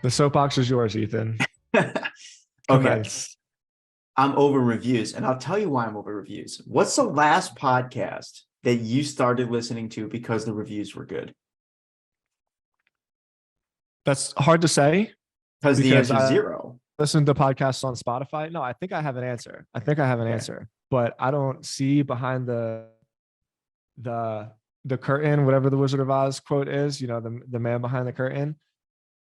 The soapbox is yours, Ethan. Okay, Commence. I'm over reviews, and I'll tell you why I'm over reviews. What's the last podcast that you started listening to because the reviews were good? That's hard to say Because the because answer is I zero. listen to podcasts on Spotify. No, I think I have an answer. Okay. But I don't see behind the the curtain, whatever the Wizard of Oz quote is, the man behind the curtain,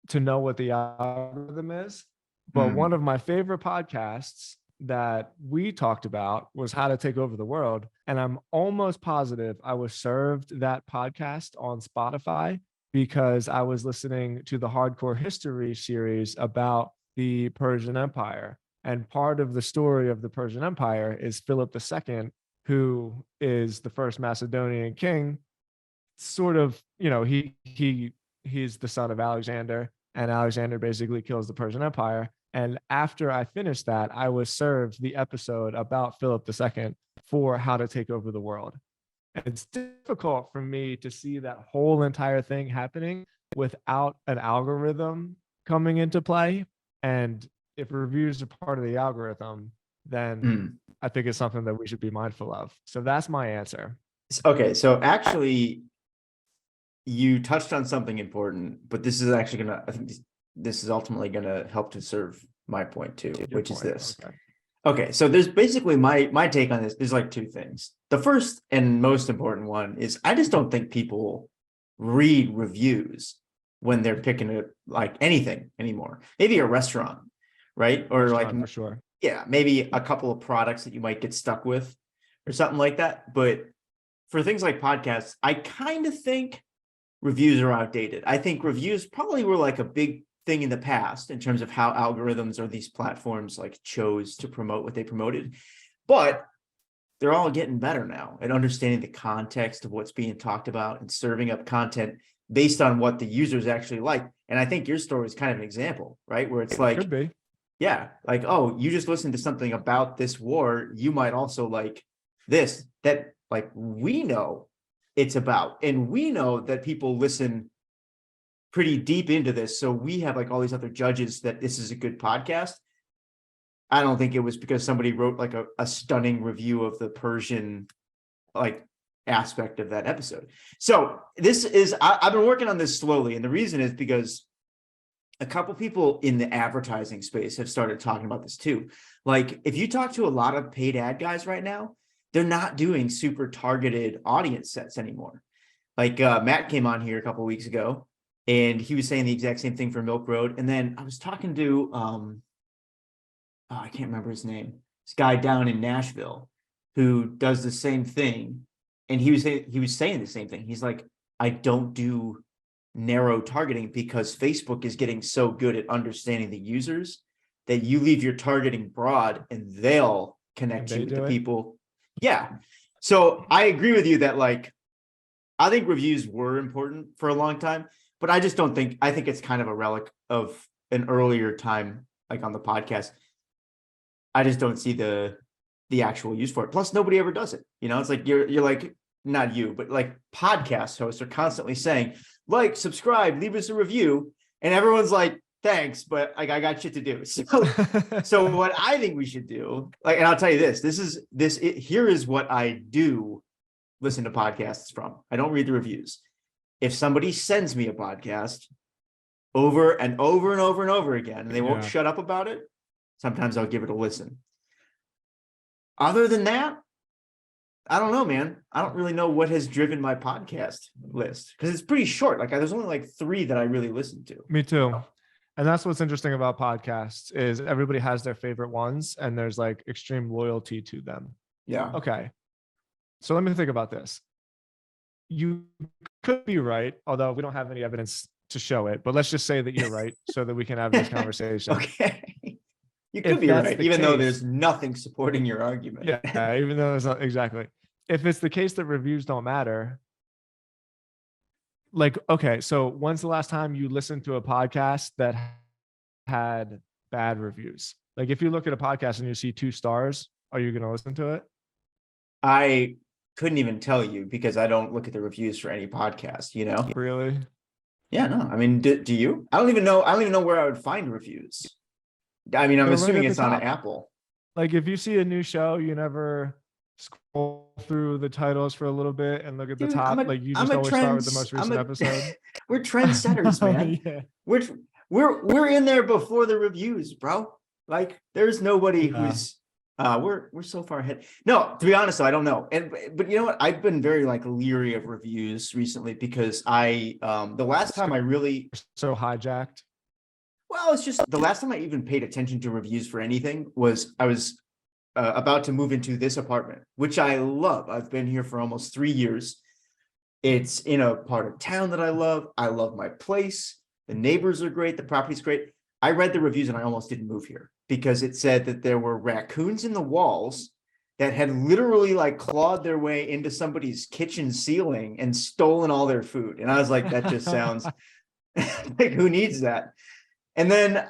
to know what the algorithm is. But one Hmm. of my favorite podcasts that we talked about was How to Take Over the World. And I'm almost positive I was served that podcast on Spotify because I was listening to the Hardcore History series about the Persian Empire. And part of the story of the Persian Empire is Philip II, who is the first Macedonian king. Sort of, he's the son of Alexander, and Alexander basically kills the Persian Empire. And after I finished that, I was served the episode about Philip II for How to Take Over the World. And it's difficult for me to see that whole entire thing happening without an algorithm coming into play. And if reviews are part of the algorithm, then Hmm. I think it's something that we should be mindful of. So that's my answer. Okay, so actually, you touched on something important, but this is actually I think this is ultimately gonna help to serve my point too, Your which is point. this. Okay. Okay, so there's basically my take on this. There's like two things. The first and most important one is I just don't think people read reviews when they're picking a like anything anymore. Maybe a restaurant, right? Or like, Restaurant for sure. yeah, maybe a couple of products that you might get stuck with or something like that. But for things like podcasts, I kind of think reviews are outdated. I think reviews probably were like a big thing in the past in terms of how algorithms or these platforms like chose to promote what they promoted. But they're all getting better now at understanding the context of what's being talked about and serving up content based on what the users actually like. And I think your story is kind of an example, right? Where it's like, Could be. yeah, like, oh, you just listened to something about this war. You might also like this, that like we know it's about. And we know that people listen pretty deep into this. So we have like all these other judges that this is a good podcast. I don't think it was because somebody wrote like a stunning review of the Persian like aspect of that episode. So this is I've been working on this slowly, and the reason is because a couple people in the advertising space have started talking about this too. Like if you talk to a lot of paid ad guys right now, they're not doing super targeted audience sets anymore. Like Matt came on here a couple of weeks ago and he was saying the exact same thing for Milk Road. And then I was talking to I can't remember his name, this guy down in Nashville who does the same thing. And he was saying the same thing. He's like, I don't do narrow targeting because Facebook is getting so good at understanding the users that you leave your targeting broad and they'll And connect they you with the do it. people. Yeah. So I agree with you that like I think reviews were important for a long time, but I just don't think I think it's kind of a relic of an earlier time, like on the podcast. I just don't see the actual use for it. Plus, nobody ever does it. You know, it's like you're like not you, but like podcast hosts are constantly saying, like, subscribe, leave us a review, and everyone's like, thanks, but like I got shit to do. So what I think we should do, like, and I'll tell you here is what I do listen to podcasts from. I don't read the reviews. If somebody sends me a podcast over and over and over and over again, and they won't Yeah. shut up about it, sometimes I'll give it a listen. Other than that, I don't know, man. I don't really know what has driven my podcast list because it's pretty short. Like there's only like 3 that I really listen to. Me too. And that's what's interesting about podcasts is everybody has their favorite ones and there's like extreme loyalty to them. Yeah. Okay. So let me think about this. You could be right, although we don't have any evidence to show it, but let's just say that you're right so that we can have this conversation. Okay. You could If be that's right, the even though case, there's nothing supporting your argument. yeah, even though it's not exactly. If it's the case that reviews don't matter, like, okay, so when's the last time you listened to a podcast that had bad reviews? Like, if you look at a podcast and you see 2 stars, are you going to listen to it? I couldn't even tell you because I don't look at the reviews for any podcast, you know? Really? Yeah, no, I mean, do you? I don't even know where I would find reviews. I mean, I'm They're right assuming at the it's on top. Apple. Like if you see a new show, you never scroll through the titles for a little bit and look at the Dude, top. Like you I'm just a always start with the most I'm recent a episode. we're trendsetters, man. Yeah. We're we're in there before the reviews, bro. Like there's nobody Yeah. who's we're so far ahead. No, to be honest, though, I don't know. But you know what? I've been very like leery of reviews recently because I the last time I really So hijacked. well, it's just the last time I even paid attention to reviews for anything was I was about to move into this apartment, which I love. I've been here for almost 3 years. It's in a part of town that I love. I love my place. The neighbors are great. The property's great. I read the reviews and I almost didn't move here because it said that there were raccoons in the walls that had literally like clawed their way into somebody's kitchen ceiling and stolen all their food. And I was like, that just sounds like who needs that? And then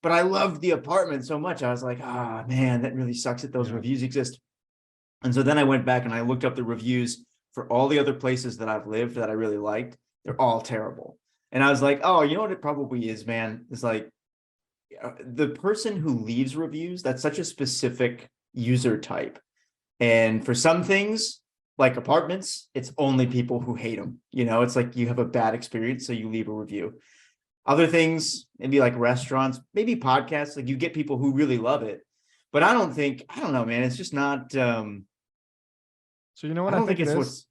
but I loved the apartment so much. I was like, ah, man, that really sucks that those Yeah. reviews exist. And so then I went back and I looked up the reviews for all the other places that I've lived that I really liked. They're all terrible. And I was like, oh, you know what it probably is, man? It's like the person who leaves reviews, that's such a specific user type. And for some things, like apartments, it's only people who hate them. You know, it's like you have a bad experience, so you leave a review. Other things, maybe like restaurants, maybe podcasts, like you get people who really love it. But I don't know, man. It's just not So you know I what I don't think think it it's is? what's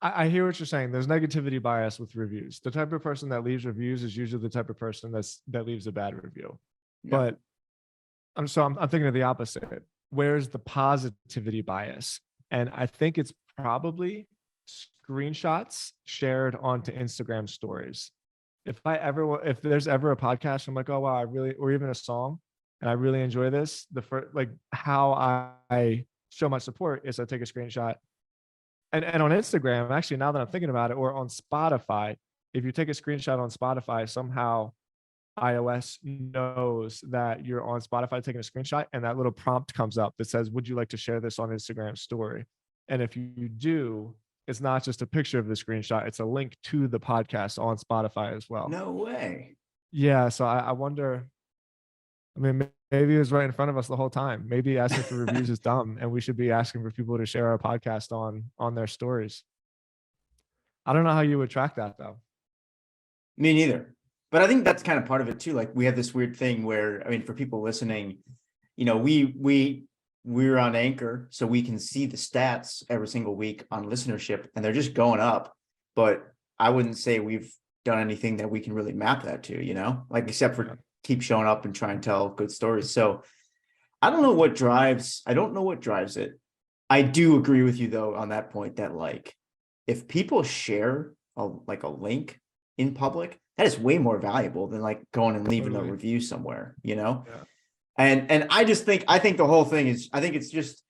I hear what you're saying. There's negativity bias with reviews. The type of person that leaves reviews is usually the type of person that leaves a bad review. yeah. But I'm thinking of the opposite. Where's the positivity bias? And I think it's probably screenshots shared onto Instagram stories. If there's ever a podcast, I'm like, oh wow, or even a song, and I really enjoy this. The first, like how I show my support is I take a screenshot, and on Instagram, actually, now that I'm thinking about it, or on Spotify, if you take a screenshot on Spotify, somehow iOS knows that you're on Spotify taking a screenshot, and that little prompt comes up that says, would you like to share this on Instagram story? And if you do, it's not just a picture of the screenshot, it's a link to the podcast on Spotify as well. No way. Yeah. So I wonder, I mean, maybe it was right in front of us the whole time. Maybe asking for reviews is dumb and we should be asking for people to share our podcast on their stories. I don't know how you would track that though. Me neither. But I think that's kind of part of it too. Like we have this weird thing where, I mean, for people listening, you know, we're on Anchor, so we can see the stats every single week on listenership, and they're just going up. But I wouldn't say we've done anything that we can really map that to, you know, like except for keep showing up and try and tell good stories. So I don't know what drives it. I do agree with you though on that point that like if people share like a link in public, that is way more valuable than like going and leaving a review somewhere, you know? Yeah. And I think the whole thing is, I think it's just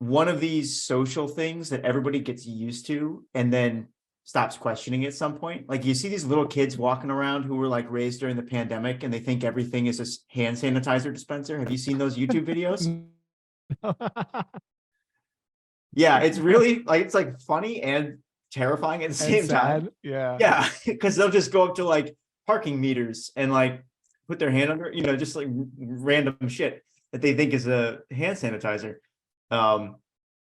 one of these social things that everybody gets used to and then stops questioning at some point. Like you see these little kids walking around who were like raised during the pandemic and they think everything is a hand sanitizer dispenser. Have you seen those YouTube videos? Yeah, it's really like, it's like funny and terrifying at the same time. Yeah. Yeah, because they'll just go up to like parking meters and like put their hand under, you know, just like random shit that they think is a hand sanitizer.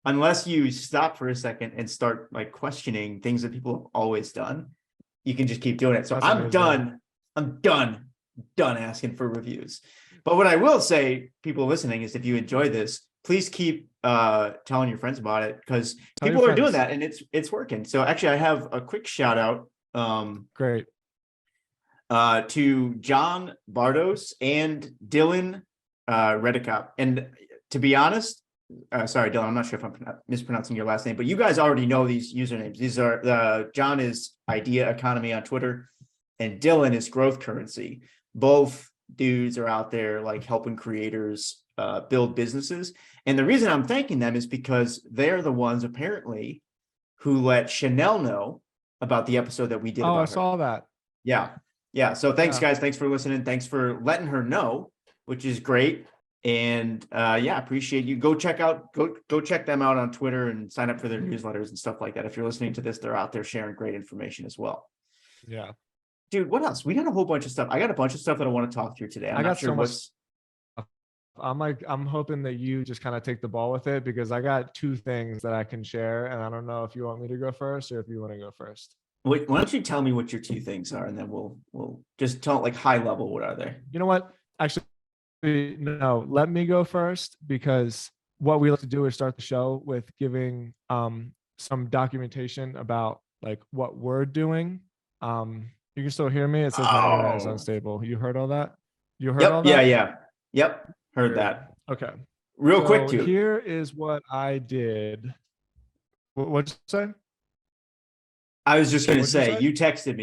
Unless you stop for a second and start like questioning things that people have always done, you can just keep doing it. So That's I'm amazing. done asking for reviews. But what I will say, people listening, is if you enjoy this, please keep telling your friends about it because people are doing that and it's working. So actually I have a quick shout out. Great. To John Bardos and Dylan Redicop. And to be honest, sorry, Dylan, I'm not sure if I'm mispronouncing your last name, but you guys already know these usernames. These are John is Idea Economy on Twitter, and Dylan is Growth Currency. Both dudes are out there like helping creators build businesses. And the reason I'm thanking them is because they're the ones apparently who let Chanel know about the episode that we did. Oh, I saw that. Yeah. So thanks, guys. Thanks for listening. Thanks for letting her know, which is great. And yeah, appreciate you. Go check them out on Twitter and sign up for their newsletters and stuff like that. If you're listening to this, they're out there sharing great information as well. Yeah. Dude, what else? We got a whole bunch of stuff. I got a bunch of stuff that I want to talk through today. I'm I not got sure so much. what's. I'm hoping that you just kind of take the ball with it, because I got 2 things that I can share, and I don't know if you want me to go first or if you want to go first. Wait, why don't you tell me what your 2 things are, and then we'll just tell like high level what are they? You know what? Actually, no, let me go first, because what we like to do is start the show with giving some documentation about like what we're doing. You can still hear me. It says my internet is unstable. You heard all that? You heard all that? Yeah. Yep. Heard Good. that. Okay. Real quick, too. Here is what I did. What'd you say? I was just going to say, you texted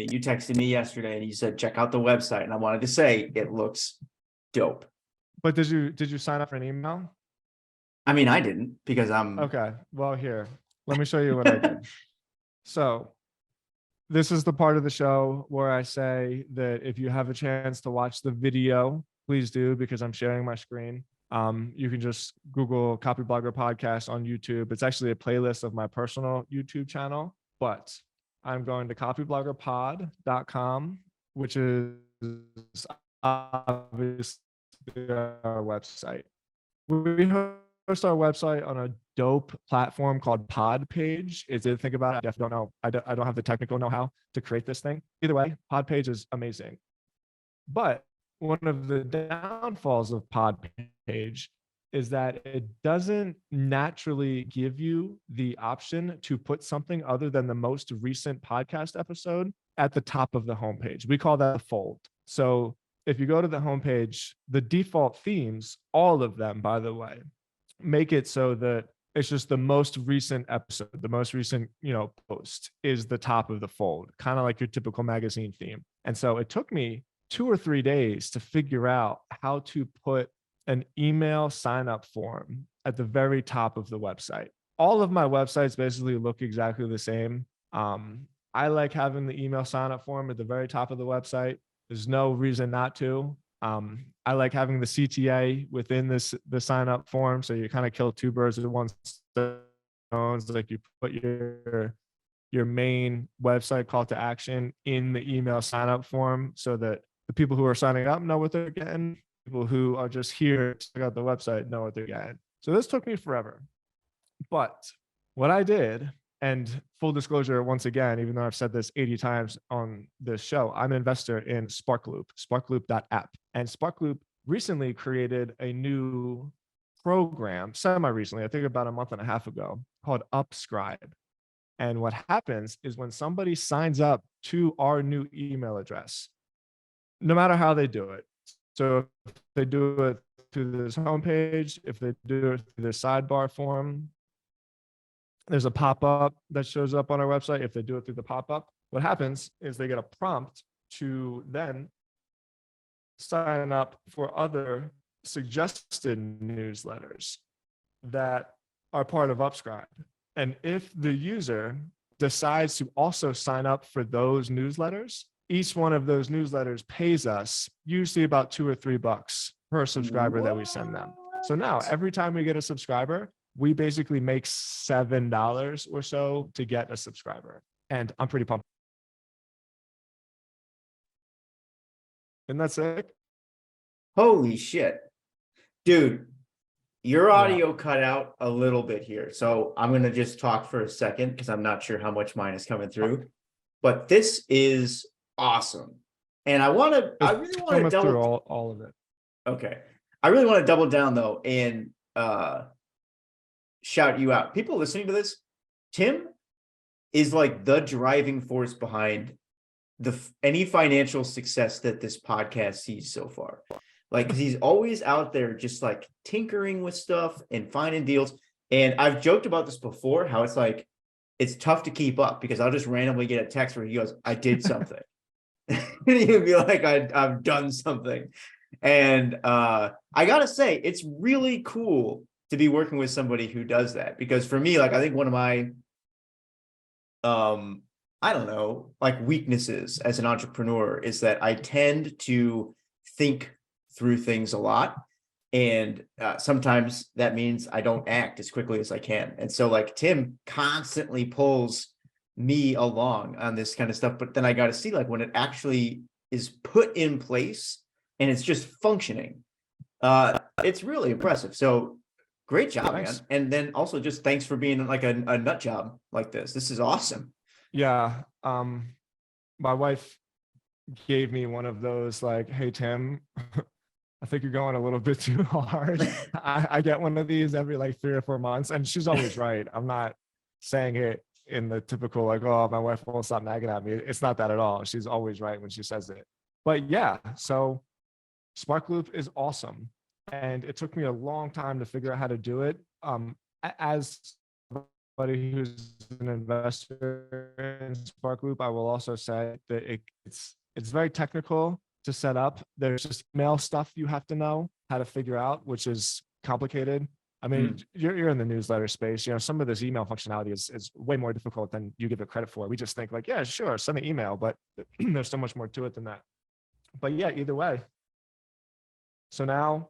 me yesterday and you said, check out the website. And I wanted to say, it looks dope. But did you sign up for an email? I mean, I didn't, because I'm okay. Well, here, let me show you what I did. So this is the part of the show where I say that if you have a chance to watch the video, please do, because I'm sharing my screen. You can just Google Copy Blogger Podcast on YouTube. It's actually a playlist of my personal YouTube channel, but I'm going to copybloggerpod.com, which is obviously our website. We host our website on a dope platform called Podpage. Is it? Think about it. I definitely don't know. I don't have the technical know-how to create this thing. Either way, Podpage is amazing. But one of the downfalls of Podpage is that it doesn't naturally give you the option to put something other than the most recent podcast episode at the top of the homepage. We call that a fold. So if you go to the homepage, the default themes, all of them, by the way, make it so that it's just the most recent episode, the most recent, post is the top of the fold, kind of like your typical magazine theme. And so it took me 2 or 3 days to figure out how to put an email sign-up form at the very top of the website. All of my websites basically look exactly the same. I like having the email sign-up form at the very top of the website. There's no reason not to. I like having the CTA within the sign-up form, so you kind of kill 2 birds with 1 stone. Like you put your main website call to action in the email sign-up form, so that the people who are signing up know what they're getting. People who are just here to check out the website know what they're getting. So this took me forever. But what I did, and full disclosure, once again, even though I've said this 80 times on this show, I'm an investor in sparkloop.app. And Sparkloop recently created a new program, semi-recently, I think about a month and a half ago, called Upscribe. And what happens is when somebody signs up to our new email address, no matter how they do it, so if they do it through this homepage, if they do it through the sidebar form, there's a pop-up that shows up on our website. If they do it through the pop-up, what happens is they get a prompt to then sign up for other suggested newsletters that are part of Upscribe. And if the user decides to also sign up for those newsletters, each one of those newsletters pays us usually about $2 or $3 per subscriber that we send them. So now every time we get a subscriber, we basically make $7 or so to get a subscriber. And I'm pretty pumped. Isn't that sick? Holy shit. Dude, your audio cut out a little bit here. So I'm going to just talk for a second because I'm not sure how much mine is coming through. But this is awesome. And I really want to double all of it. Okay. I really want to double down though and shout you out. People listening to this, Tim is like the driving force behind any financial success that this podcast sees so far. Like, 'cause he's always out there just like tinkering with stuff and finding deals. And I've joked about this before, how it's like, it's tough to keep up because I'll just randomly get a text where he goes, I did something. And he'd be like, I've done something. And I gotta say, it's really cool to be working with somebody who does that. Because for me, like, I think one of my I don't know, like weaknesses as an entrepreneur is that I tend to think through things a lot. And sometimes that means I don't act as quickly as I can. And so like Tim constantly pulls me along on this kind of stuff. But then I got to see like when it actually is put in place and it's just functioning, it's really impressive. So great job, Thanks. man. And then also just thanks for being like a nut job like this. This is awesome. Yeah. My wife gave me one of those like, hey, Tim, I think you're going a little bit too hard. I get one of these every like 3 or 4 months, and she's always right. I'm not saying it in the typical like, oh, my wife won't stop nagging at me. It's not that at all. She's always right when she says it. But yeah, so Spark Loop is awesome. And it took me a long time to figure out how to do it. As somebody who's an investor in Spark Loop, I will also say that it's very technical to set up. There's just email stuff you have to know how to figure out, which is complicated. I mean, you're in the newsletter space. You know, some of this email functionality is way more difficult than you give it credit for. We just think like, yeah, sure, send an email, but there's so much more to it than that. But yeah, either way. So now,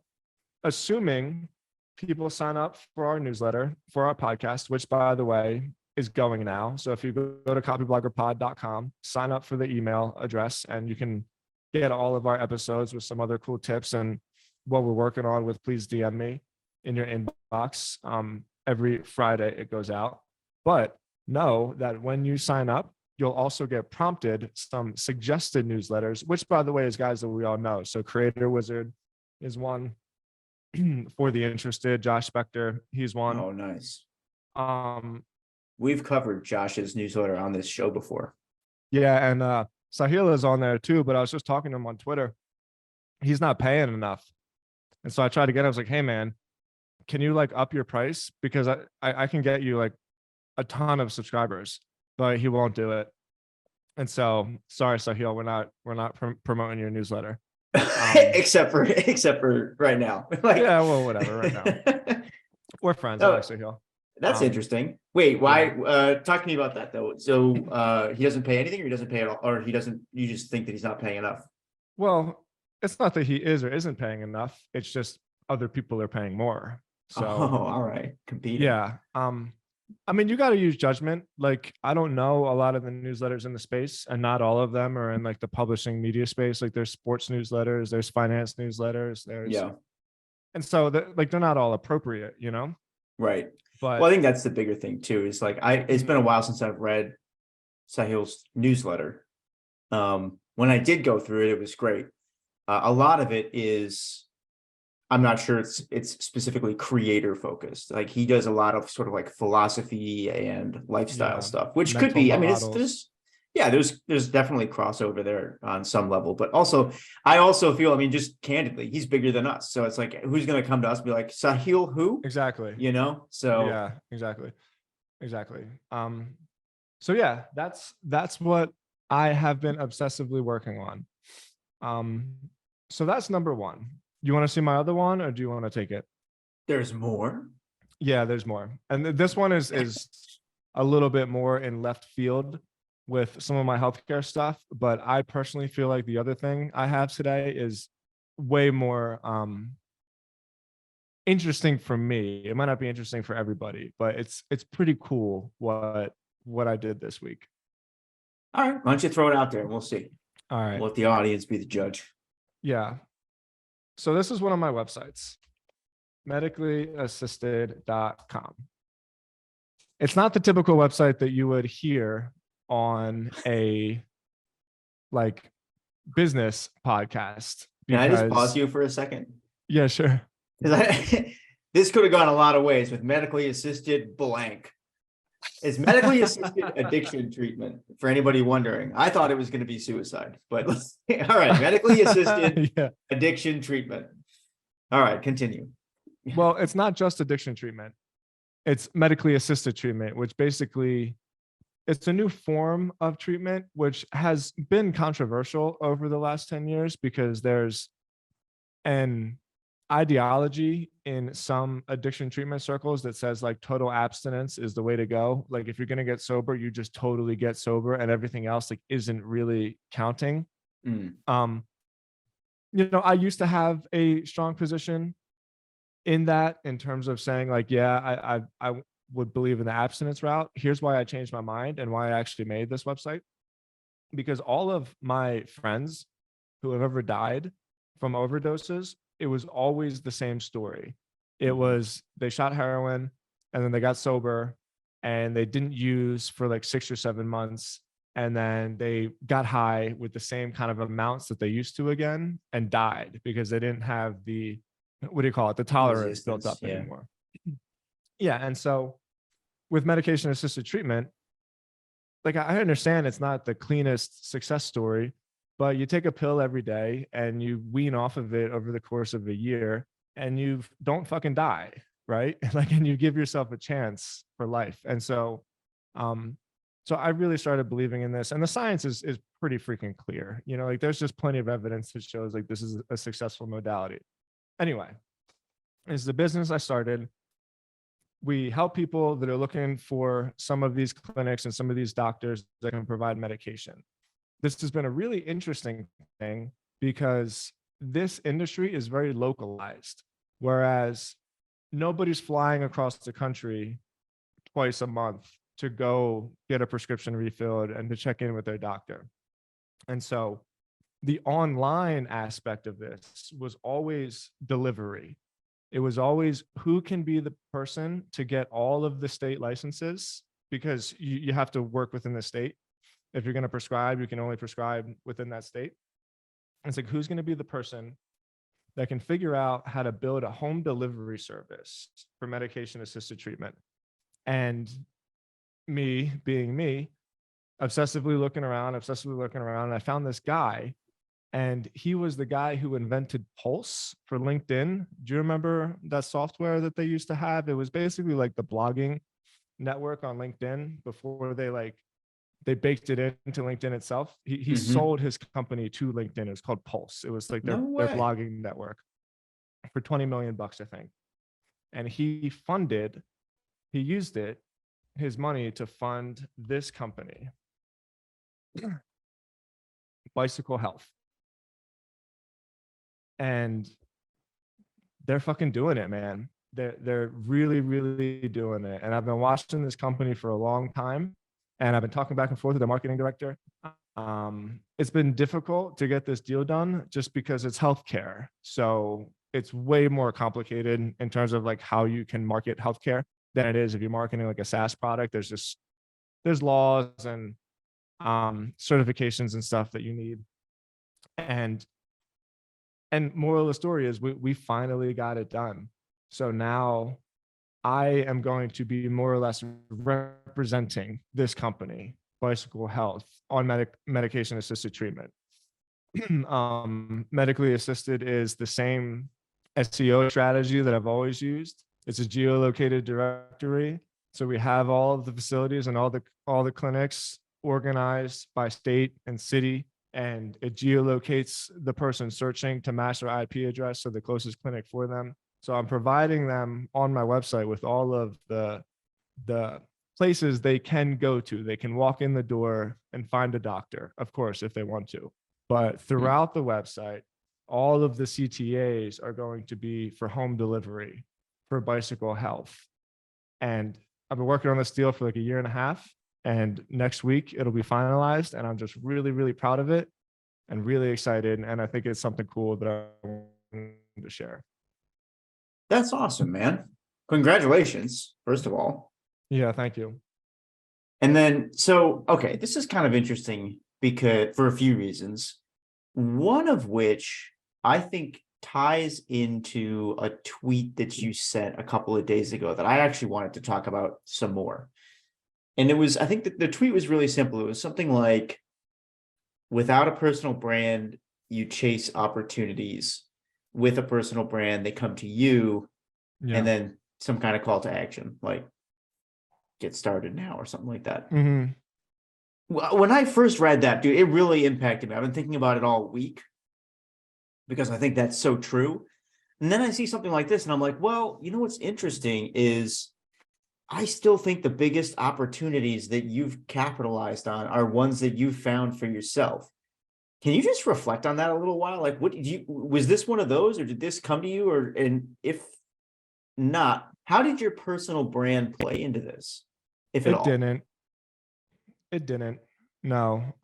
assuming people sign up for our newsletter, for our podcast, which by the way is going now. So if you go to copybloggerpod.com, sign up for the email address, and you can get all of our episodes with some other cool tips and what we're working on with Please DM Me in your inbox. Every Friday it goes out. But know that when you sign up, you'll also get prompted some suggested newsletters, which by the way is guys that we all know. So Creator Wizard is one. For the interested, Josh Spector, he's one. Oh, nice. We've covered Josh's newsletter on this show before. Yeah, and Sahil is on there too, but I was just talking to him on Twitter. He's not paying enough. And so I tried to get him. I was like, hey man, can you like up your price? Because I can get you like a ton of subscribers, but he won't do it. And so sorry, Sahil, we're not promoting your newsletter. Except for right now. Like, yeah, well, whatever. Right now, we're friends. I like Sahil. That's interesting. Wait, why? Yeah. Talk to me about that though. So he doesn't pay anything, or he doesn't pay at all, or he doesn't. You just think that he's not paying enough. Well, it's not that he is or isn't paying enough. It's just other people are paying more. So, all right, competing. Yeah. I mean, you got to use judgment. Like, I don't know a lot of the newsletters in the space, and not all of them are in like the publishing media space. Like, there's sports newsletters, there's finance newsletters, and so they're not all appropriate, you know? Right. But well, I think that's the bigger thing too. Is like it's been a while since I've read Sahil's newsletter. When I did go through it, it was great. A lot of it is, I'm not sure it's specifically creator focused. Like he does a lot of sort of like philosophy and lifestyle stuff, which could be, I mean, there's definitely crossover there on some level, but also, I also feel, I mean, just candidly, he's bigger than us. So it's like, who's going to come to us and be like, Sahil, who? Exactly. You know? So yeah, exactly. So yeah, that's what I have been obsessively working on. So that's number one. You want to see my other one, or do you want to take it? There's more. Yeah, there's more. And this one is a little bit more in left field with some of my healthcare stuff. But I personally feel like the other thing I have today is way more interesting for me. It might not be interesting for everybody, but it's pretty cool what I did this week. All right. Why don't you throw it out there and we'll see. All right. Let the audience be the judge. Yeah. So this is one of my websites, medicallyassisted.com. It's not the typical website that you would hear on a like business podcast. Can I just pause you for a second? Yeah, sure. This could have gone a lot of ways with medically assisted blank. It's medically assisted addiction treatment, for anybody wondering. I thought it was going to be suicide, but all right, medically assisted addiction treatment. All right, continue. Well, it's not just addiction treatment. It's medically assisted treatment, which basically it's a new form of treatment, which has been controversial over the last 10 years because there's an ideology in some addiction treatment circles that says like total abstinence is the way to go. Like if you're going to get sober, you just totally get sober and everything else like isn't really counting. You know, I used to have a strong position in terms of saying like, yeah, I would believe in the abstinence route. Here's why I changed my mind and why I actually made this website. Because all of my friends who have ever died from overdoses, it was always the same story. It was they shot heroin and then they got sober and they didn't use for like 6 or 7 months. And then they got high with the same kind of amounts that they used to again and died because they didn't have the, what do you call it, the tolerance built up anymore. Yeah. And so with medication assisted treatment, like I understand it's not the cleanest success story, but you take a pill every day and you wean off of it over the course of a year and you don't fucking die, right? Like, and you give yourself a chance for life. And so, so I really started believing in this, and the science is pretty freaking clear. You know, like there's just plenty of evidence that shows like this is a successful modality. Anyway, it's the business I started. We help people that are looking for some of these clinics and some of these doctors that can provide medication. This has been a really interesting thing because this industry is very localized, whereas nobody's flying across the country twice a month to go get a prescription refilled and to check in with their doctor. And so the online aspect of this was always delivery. It was always who can be the person to get all of the state licenses, because you have to work within the state. If you're going to prescribe, you can only prescribe within that state. It's like, who's going to be the person that can figure out how to build a home delivery service for medication assisted treatment? And me being me, obsessively looking around, and I found this guy, and he was the guy who invented Pulse for LinkedIn. Do you remember that software that they used to have? It was basically like the blogging network on LinkedIn before they baked it into LinkedIn itself. He sold his company to LinkedIn. It was called Pulse. It was like their blogging network for $20 million, I think. And he used his money to fund this company, Bicycle Health. And they're fucking doing it, man. They're really, really doing it. And I've been watching this company for a long time, and I've been talking back and forth with the marketing director. It's been difficult to get this deal done just because it's healthcare. So it's way more complicated in terms of like how you can market healthcare than it is if you're marketing like a SaaS product. There's laws and certifications and stuff that you need. And moral of the story is we finally got it done. So now I am going to be more or less representing this company, Bicycle Health, on medication assisted treatment. Medically assisted is the same SEO strategy that I've always used. It's a geolocated directory. So we have all of the facilities and all the clinics organized by state and city, and it geolocates the person searching to match their IP address to the closest clinic for them. So I'm providing them on my website with all of the places they can go to. They can walk in the door and find a doctor, of course, if they want to. But throughout the website, all of the CTAs are going to be for home delivery for Bicycle Health. And I've been working on this deal for like a year and a half. And next week it'll be finalized. And I'm just really, really proud of it and really excited. And I think it's something cool that I want to share. That's awesome, man. Congratulations, first of all. Yeah, thank you. And then, so, okay, this is kind of interesting because for a few reasons, one of which I think ties into a tweet that you sent a couple of days ago that I actually wanted to talk about some more. And it was, I think that the tweet was really simple. It was something like, without a personal brand, you chase opportunities. With a personal brand, they come to you, and then some kind of call to action, like get started now or something like that. When I first read that, dude, it really impacted me. I've been thinking about it all week because I think that's so true. And then I see something like this and I'm like, well, you know, what's interesting is I still think the biggest opportunities that you've capitalized on are ones that you've found for yourself. Can you just reflect on that a little while? Like, was this one of those, or did this come to you? And if not. How did your personal brand play into this, if at It all? didn't. It didn't. No.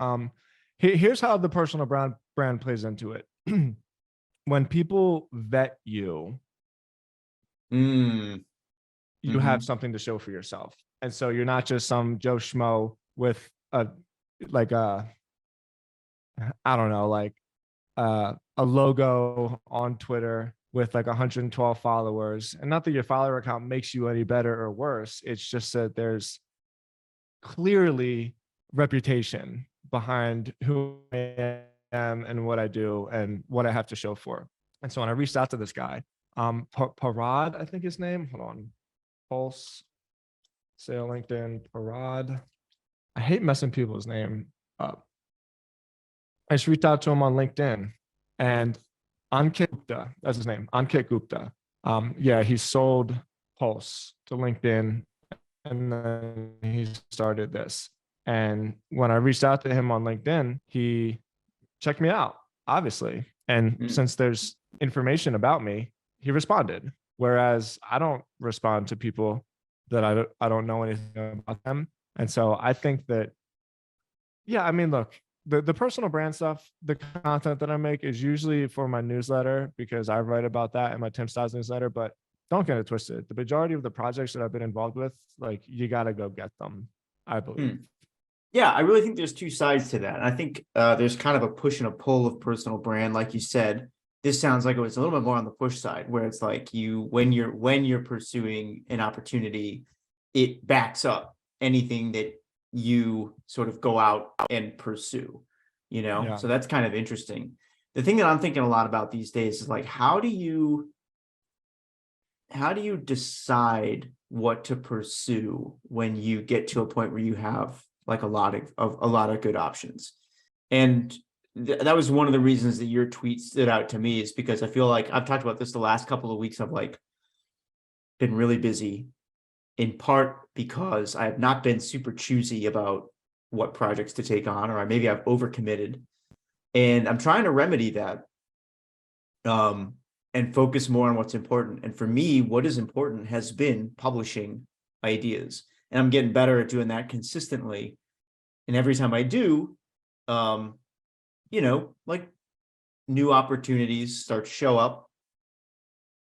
Here's how the personal brand plays into it. When people vet you, Mm, you have hmm. something to show for yourself. And so you're not just some Joe Schmo with a like a I don't know, like a logo on Twitter with like 112 followers. And not that your follower account makes you any better or worse. It's just that there's clearly reputation behind who I am and what I do and what I have to show for. And so when I reached out to this guy, Parad, I think his name. Hold on. Pulse, say LinkedIn, Parad. I hate messing people's name up. I just reached out to him on LinkedIn, and Ankit Gupta, that's his name, Ankit Gupta. Yeah, he sold Pulse to LinkedIn, and then he started this. And when I reached out to him on LinkedIn, he checked me out, obviously. And Mm. since there's information about me, he responded. Whereas I don't respond to people that I don't know anything about them. And so I think that, yeah, I mean, look, the personal brand stuff, the content that I make is usually for my newsletter because I write about that in my Tim Stoddart newsletter. But don't get it twisted. The majority of the projects that I've been involved with, like you got to go get them, I believe. Mm. Yeah, I really think there's two sides to that. And I think there's kind of a push and a pull of personal brand, like you said. This sounds like it was a little bit more on the push side, where it's like when you're pursuing an opportunity, it backs up anything that you sort of go out and pursue, Yeah. So that's kind of interesting. The thing that I'm thinking a lot about these days is like, how do you decide what to pursue when you get to a point where you have like a lot of good options? And that was one of the reasons that your tweet stood out to me, is because I feel like I've talked about this the last couple of weeks. I've like been really busy, in part because I have not been super choosy about what projects to take on, or maybe I've overcommitted, and I'm trying to remedy that. Um, and focus more on what's important. And for me, what is important has been publishing ideas. And I'm getting better at doing that consistently. And every time I do, um, like new opportunities start to show up.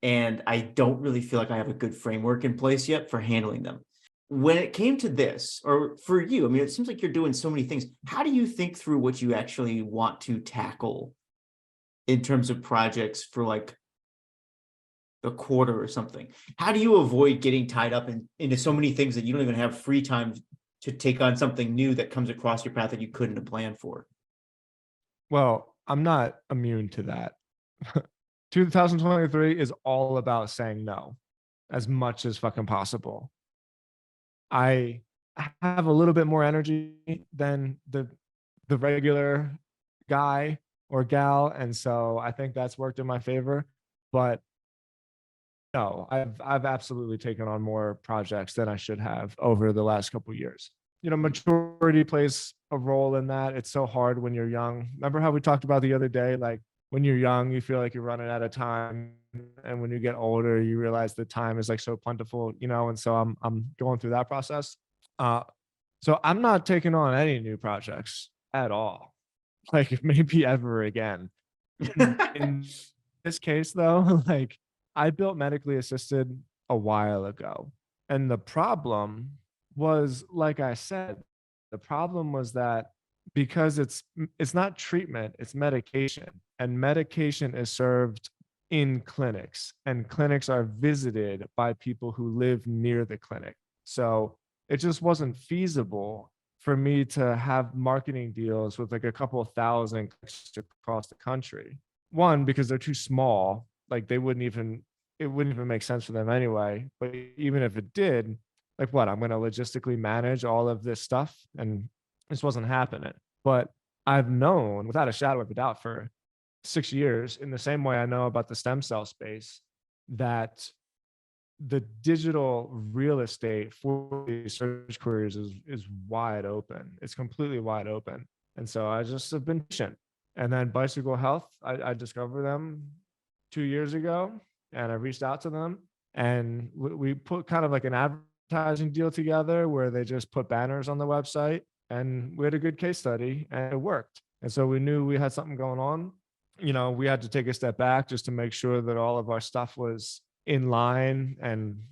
And I don't really feel like I have a good framework in place yet for handling them. When it came to this, or for you, I mean, it seems like you're doing so many things. How do you think through what you actually want to tackle in terms of projects for like a quarter or something? How do you avoid getting tied up into so many things that you don't even have free time to take on something new that comes across your path that you couldn't have planned for? Well, I'm not immune to that. 2023 is all about saying no as much as fucking possible. I have a little bit more energy than the regular guy or gal, and so I think that's worked in my favor. But no, I've absolutely taken on more projects than I should have over the last couple of years. Maturity plays a role in that. It's so hard when you're young. Remember how we talked about the other day, like when you're young, you feel like you're running out of time, and when you get older, you realize the time is like so plentiful, and so I'm going through that process. Uh, so I'm not taking on any new projects at all, like maybe ever again. In this case, though, like I built medically assisted a while ago, and the problem was, like I said, the problem was that because it's not treatment, it's medication, and medication is served in clinics, and clinics are visited by people who live near the clinic. So it just wasn't feasible for me to have marketing deals with like a couple of thousand across the country. One, because they're too small, like it wouldn't even make sense for them anyway. But even if it did, like what, I'm going to logistically manage all of this stuff, and this wasn't happening. But I've known without a shadow of a doubt for 6 years, in the same way I know about the stem cell space, that the digital real estate for these search queries is wide open. It's completely wide open. And so I just have been patient. And then Bicycle Health, I discovered them 2 years ago, and I reached out to them, And we put kind of like an advertising deal together where they just put banners on the website, and we had a good case study and it worked. And so we knew we had something going on. We had to take a step back just to make sure that all of our stuff was in line and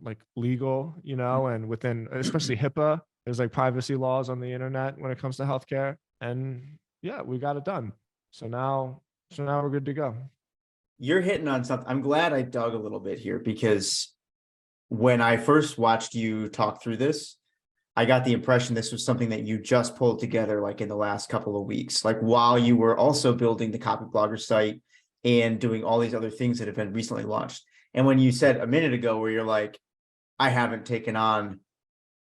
like legal, and within, especially HIPAA, there's like privacy laws on the internet when it comes to healthcare. And yeah, we got it done. So now we're good to go. You're hitting on something. I'm glad I dug a little bit here, because when I first watched you talk through this, I got the impression this was something that you just pulled together like in the last couple of weeks, like while you were also building the Copy Blogger site and doing all these other things that have been recently launched. And when you said a minute ago where you're like, I haven't taken on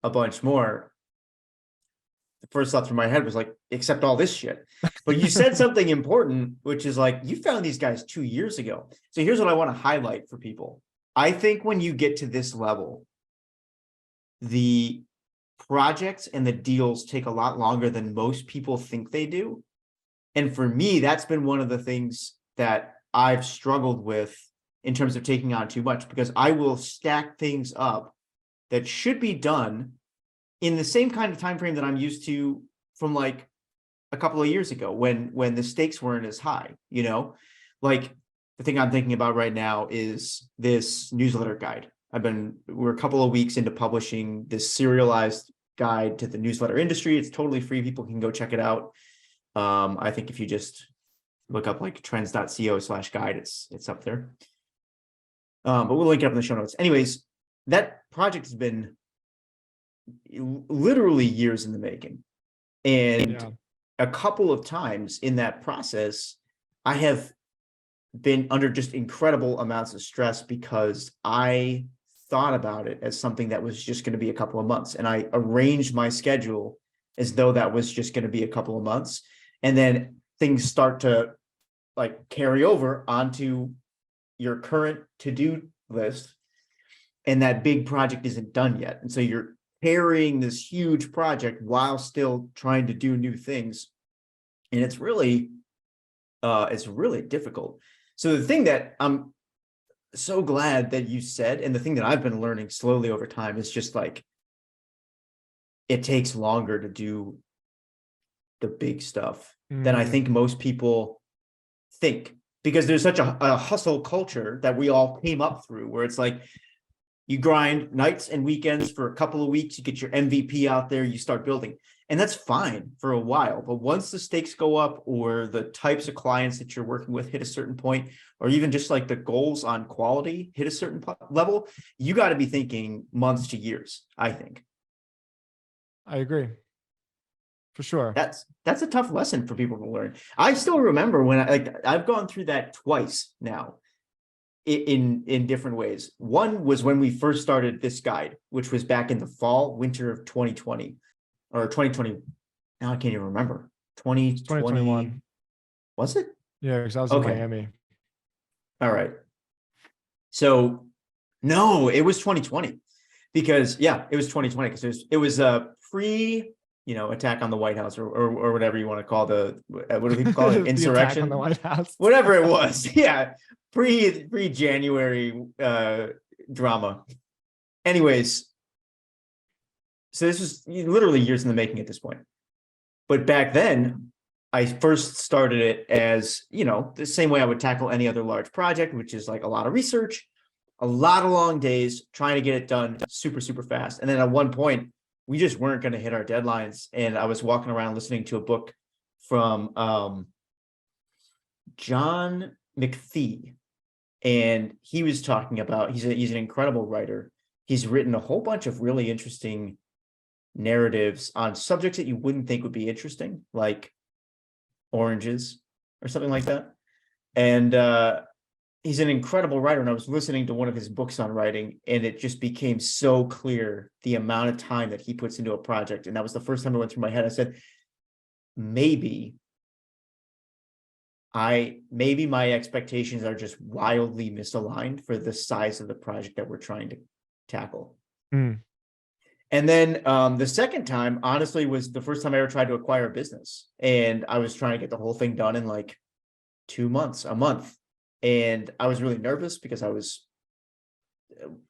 a bunch more, the first thought through my head was like, except all this shit. But you said something important, which is like, you found these guys 2 years ago. So here's what I want to highlight for people. I think when you get to this level, the projects and the deals take a lot longer than most people think they do. And for me, that's been one of the things that I've struggled with in terms of taking on too much, because I will stack things up that should be done in the same kind of time frame that I'm used to from like a couple of years ago when the stakes weren't as high, like the thing I'm thinking about right now is this newsletter guide. We're a couple of weeks into publishing this serialized guide to the newsletter industry. It's totally free. People can go check it out. I think if you just look up like trends.co/guide, it's up there. But we'll link it up in the show notes. Anyways, that project has been literally years in the making. And a couple of times in that process, I have been under just incredible amounts of stress because I thought about it as something that was just going to be a couple of months. And I arranged my schedule as though that was just going to be a couple of months. And then things start to like carry over onto your current to-do list. And that big project isn't done yet. And so you're carrying this huge project while still trying to do new things. And it's really difficult. So the thing that I'm so glad that you said, and the thing that I've been learning slowly over time, is just like, it takes longer to do the big stuff than I think most people think, because there's such a hustle culture that we all came up through, where it's like, you grind nights and weekends for a couple of weeks, you get your MVP out there, you start building. And that's fine for a while. But once the stakes go up, or the types of clients that you're working with hit a certain point, or even just like the goals on quality hit a certain level, you got to be thinking months to years, I think. I agree. For sure. That's a tough lesson for people to learn. I still remember when I've gone through that twice now in different ways. One was when we first started this guide, which was back in the winter of 2020 or 2020. Now I can't even remember. 2021. Was it? Yeah, because I was in Miami. All right. So no, it was 2020, because it was 2020, because it was a pre attack on the White House, or whatever you want to call what do people call it? Insurrection on the White House. Whatever it was. Yeah. Pre-January drama. Anyways, so this was literally years in the making at this point. But back then, I first started it as, the same way I would tackle any other large project, which is like a lot of research, a lot of long days, trying to get it done super, super fast. And then at one point, we just weren't going to hit our deadlines. And I was walking around listening to a book from John McPhee. And he was talking about, he's an incredible writer. He's written a whole bunch of really interesting narratives on subjects that you wouldn't think would be interesting, like oranges or something like that. And he's an incredible writer. And I was listening to one of his books on writing, and it just became so clear the amount of time that he puts into a project. And that was the first time it went through my head. I said, maybe my expectations are just wildly misaligned for the size of the project that we're trying to tackle. And then the second time, honestly, was the first time I ever tried to acquire a business. And I was trying to get the whole thing done in like 2 months, a month. And I was really nervous because I was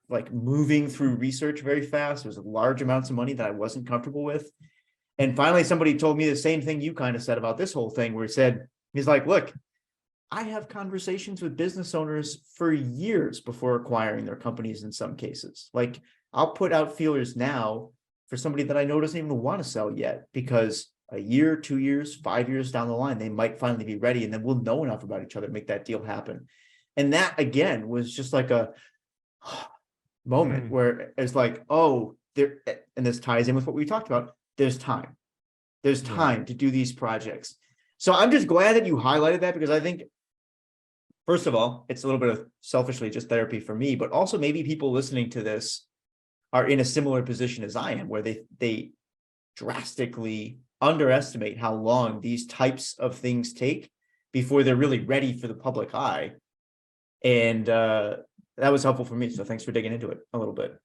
like moving through research very fast. It was large amounts of money that I wasn't comfortable with. And finally, somebody told me the same thing you kind of said about this whole thing, where he's like, look, I have conversations with business owners for years before acquiring their companies in some cases. Like, I'll put out feelers now for somebody that I know doesn't even want to sell yet, because a year, 2 years, 5 years down the line, they might finally be ready, and then we'll know enough about each other to make that deal happen. And that, again, was just like a moment where it's like, oh, there, and this ties in with what we talked about. There's time. There's time to do these projects. So I'm just glad that you highlighted that, because I think, first of all, it's a little bit of selfishly just therapy for me, but also maybe people listening to this are in a similar position as I am, where they drastically underestimate how long these types of things take before they're really ready for the public eye. And that was helpful for me. So thanks for digging into it a little bit.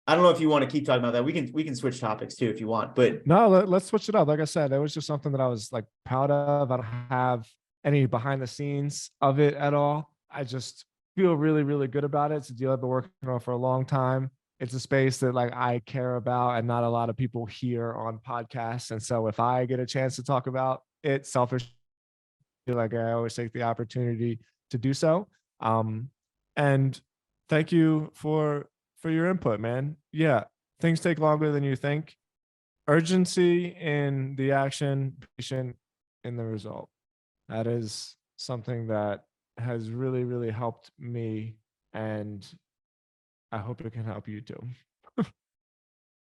I don't know if you want to keep talking about that. We can switch topics too if you want, but no, let's switch it up. Like I said, it was just something that I was like proud of. I don't have any behind the scenes of it at all. I just feel really, really good about it. It's a deal I've been working on for a long time. It's a space that like I care about, and not a lot of people hear on podcasts. And so if I get a chance to talk about it, selfish, like I always take the opportunity to do so. And thank you for your input, man. Yeah, things take longer than you think. Urgency in the action, patient in the result. That is something that has really, really helped me, and I hope it can help you too.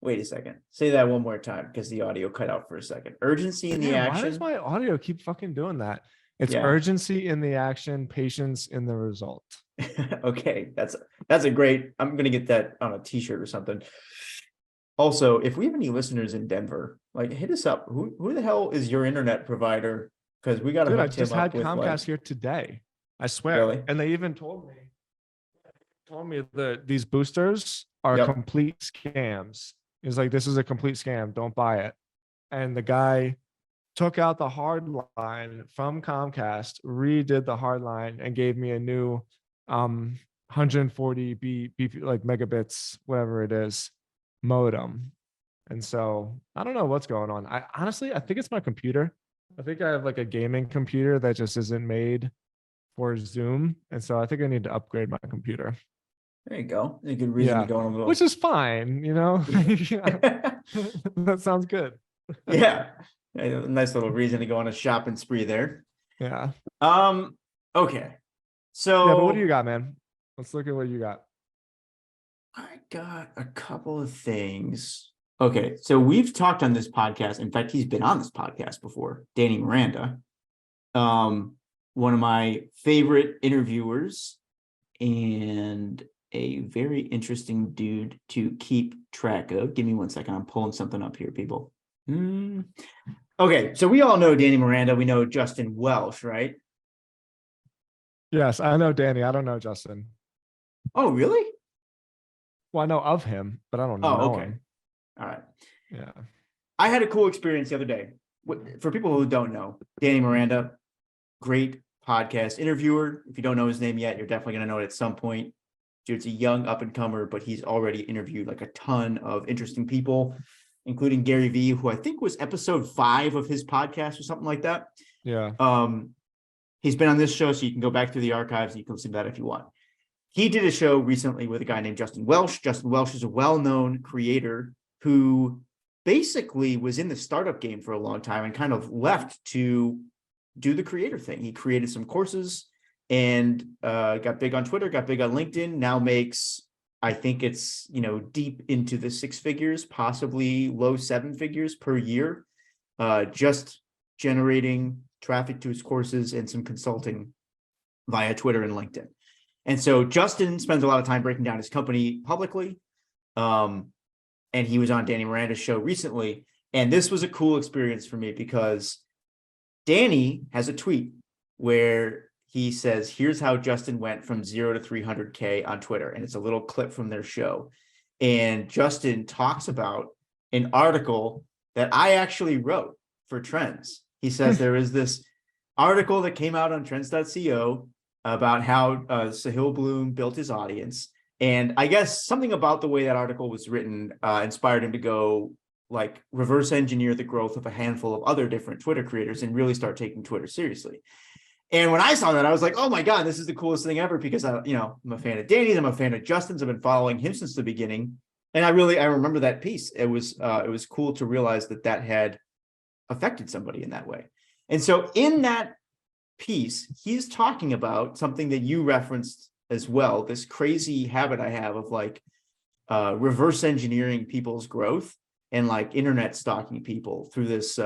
wait a second. Say that one more time, because the audio cut out for a second. Urgency in the Why action. does my audio keep fucking doing that? It's Yeah. urgency in the action, patience in the result. Okay, that's a great. I'm gonna get that on a t-shirt or something. Also, if we have any listeners in Denver, like, hit us up. Who the hell is your internet provider? Because we got to Dude, I hook Tim just had up with Comcast like, here today. I swear. Really? And they even told me that these boosters are Yep. complete scams. He's like, this is a complete scam. Don't buy it. And the guy took out the hard line from Comcast, redid the hard line, and gave me a new 140 like megabits, whatever it is, modem. And so I don't know what's going on. I honestly think it's my computer. I think I have like a gaming computer that just isn't made for Zoom. And so I think I need to upgrade my computer. There you go. A good reason to go on a little. Which is fine, you know. That sounds good. Yeah. A nice little reason to go on a shopping spree there. Yeah. Okay. So yeah, but what do you got, man? Let's look at what you got. I got a couple of things. Okay, so we've talked on this podcast. In fact, he's been on this podcast before, Danny Miranda. One of my favorite interviewers and a very interesting dude to keep track of. Give me 1 second. I'm pulling something up here, people. Okay, so we all know Danny Miranda. We know Justin Welsh, right? Yes, I know Danny. I don't know Justin. Oh, really? Well, I know of him, but I don't know him. All right. Yeah. I had a cool experience the other day. For people who don't know, Danny Miranda, great podcast interviewer. If you don't know his name yet, you're definitely going to know it at some point. Dude's a young up-and-comer, but he's already interviewed like a ton of interesting people, including Gary Vee, who I think was episode 5 of his podcast or something like that. Yeah. He's been on this show, so you can go back through the archives and you can listen to that if you want. He did a show recently with a guy named Justin Welsh. Justin Welsh is a well-known creator who basically was in the startup game for a long time and kind of left to do the creator thing. He created some courses and got big on Twitter, got big on LinkedIn, now makes, I think it's, deep into the 6 figures, possibly low 7 figures per year, just generating traffic to his courses and some consulting via Twitter and LinkedIn. And so Justin spends a lot of time breaking down his company publicly. And he was on Danny Miranda's show recently. And this was a cool experience for me because Danny has a tweet where he says, here's how Justin went from 0 to 300K on Twitter. And it's a little clip from their show. And Justin talks about an article that I actually wrote for Trends. He says there is this article that came out on trends.co about how Sahil Bloom built his audience. And I guess something about the way that article was written inspired him to go like reverse engineer the growth of a handful of other different Twitter creators and really start taking Twitter seriously. And when I saw that, I was like, oh my God, this is the coolest thing ever, because I'm a fan of Danny's, I'm a fan of Justin's, I've been following him since the beginning. And I remember that piece. It was cool to realize that had affected somebody in that way. And so in that piece, he's talking about something that you referenced as well, this crazy habit I have of like reverse engineering people's growth and like internet stalking people through this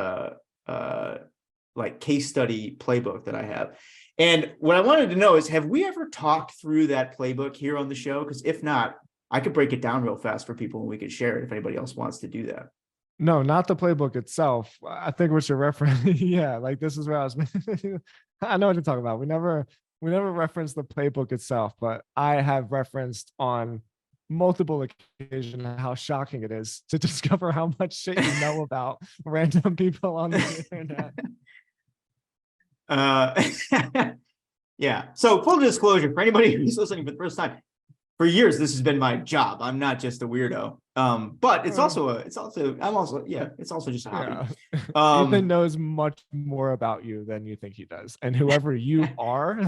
like case study playbook that I have. And what I wanted to know is, have we ever talked through that playbook here on the show? Because if not, I could break it down real fast for people and we could share it if anybody else wants to do that. No, not the playbook itself. I think what you're referencing, yeah, like this is where I was. I know what you're talking about. We never referenced the playbook itself, but I have referenced on multiple occasions how shocking it is to discover how much shit you know about random people on the internet. Yeah. So full disclosure for anybody who's listening for the first time, for years this has been my job. I'm not just a weirdo. But it's also just a hobby. Yeah. Ethan knows much more about you than you think he does, and whoever you are,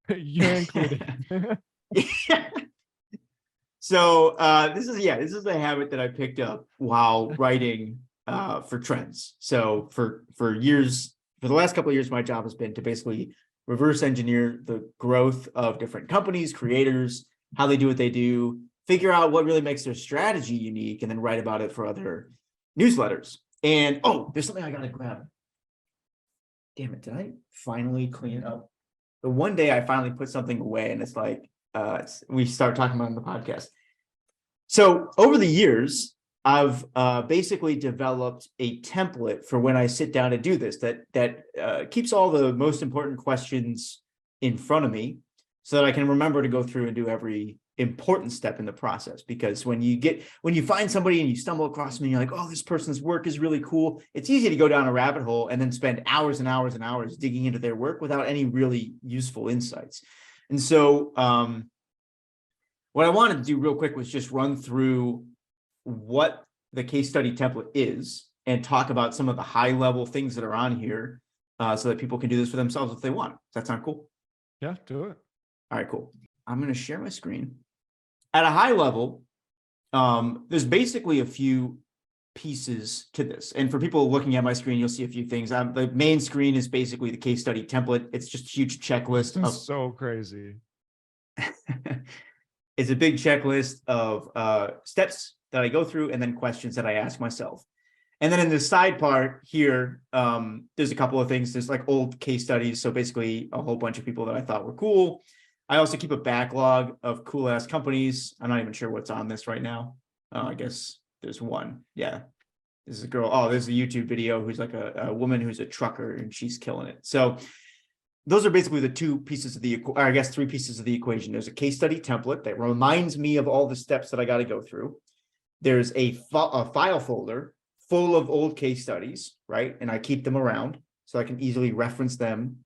you're included. So this is a habit that I picked up while writing for trends. So for the last couple of years, my job has been to basically reverse engineer the growth of different companies, creators, how they do what they do, figure out what really makes their strategy unique, and then write about it for other newsletters. And there's something I gotta grab. Damn it, did I finally clean up? The one day I finally put something away and it's like, we start talking about it on the podcast. So over the years, I've basically developed a template for when I sit down to do this that keeps all the most important questions in front of me so that I can remember to go through and do every important step in the process. Because when you find somebody and you stumble across them and you're like, oh, this person's work is really cool, it's easy to go down a rabbit hole and then spend hours and hours and hours digging into their work without any really useful insights. And so what I wanted to do real quick was just run through what the case study template is and talk about some of the high level things that are on here so that people can do this for themselves if they want. Does that sound cool? Yeah, do it. All right, cool. I'm going to share my screen. At a high level, there's basically a few pieces to this. And for people looking at my screen, you'll see a few things. The main screen is basically the case study template. It's just a huge checklist. This is so crazy. It's a big checklist of steps that I go through and then questions that I ask myself. And then in the side part here, there's a couple of things. There's like old case studies. So basically a whole bunch of people that I thought were cool. I also keep a backlog of cool ass companies. I'm not even sure what's on this right now. I guess there's one. Yeah. This is a girl. Oh, there's a YouTube video who's like a woman who's a trucker and she's killing it. So those are basically the two pieces of three pieces of the equation. There's a case study template that reminds me of all the steps that I got to go through. There's a file folder full of old case studies, right? And I keep them around so I can easily reference them.